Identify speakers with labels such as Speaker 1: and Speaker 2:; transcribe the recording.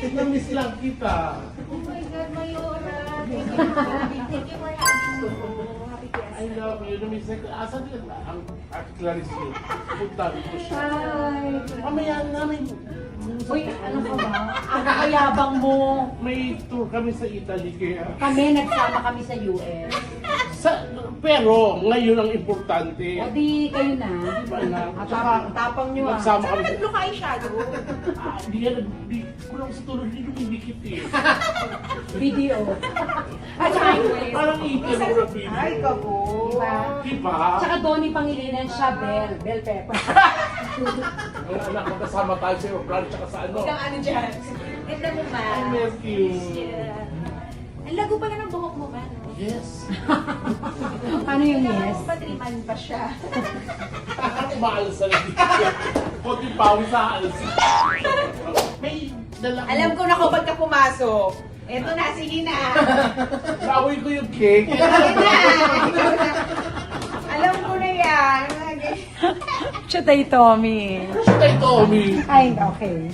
Speaker 1: Na-miss lang kita.
Speaker 2: Oh my God, Mayora. Thank you for having me. Happy
Speaker 1: I
Speaker 2: Fiesta.
Speaker 1: love you. Na-miss lang. Asan din ang Ate Clarice yun? Puntahan ko siya.
Speaker 2: Hi.
Speaker 1: Mamaya namin.
Speaker 2: Uy, ano ka ba? Ang kakayabang mo.
Speaker 1: May tour kami sa Italy kaya.
Speaker 2: Kami, nagsama kami sa US.
Speaker 1: Pero ngayon ang importante.
Speaker 2: O di kayo na.
Speaker 1: Diba na?
Speaker 2: Tapang nyo ah.
Speaker 1: Nagsama kami.
Speaker 2: nag-look eyeshadow?
Speaker 1: Di kulang sa tulog dito umidikit eh.
Speaker 2: Video. At saka
Speaker 1: Parang ito na video.
Speaker 3: Ay, kabo.
Speaker 2: Diba?
Speaker 1: Diba?
Speaker 2: Tsaka Donnie Pangilinan siya, Bell Pepper.
Speaker 1: Ang anak ko kasama tayo sa aeroplano tsaka sa ano.
Speaker 3: Ang ano dyan. Ganda mo ba?
Speaker 1: I miss you.
Speaker 3: Yeah. Ang lago pala ng buhok mo ba, no?
Speaker 1: Yes.
Speaker 2: Paano yung
Speaker 3: Kailangan
Speaker 2: yes?
Speaker 3: mo pa 3 months pa siya.
Speaker 1: Umaalas na lang dito. Kunti pawis sa alas. May dala ko.
Speaker 3: Alam ko na kung ba't ka pumasok. Eto na, sige na.
Speaker 1: Naamoy ko yung cake.
Speaker 3: Sige na. Alam ko na yan.
Speaker 2: Siya tayo, Tommy.
Speaker 1: Siya tayo, Tommy.
Speaker 2: Ay, okay.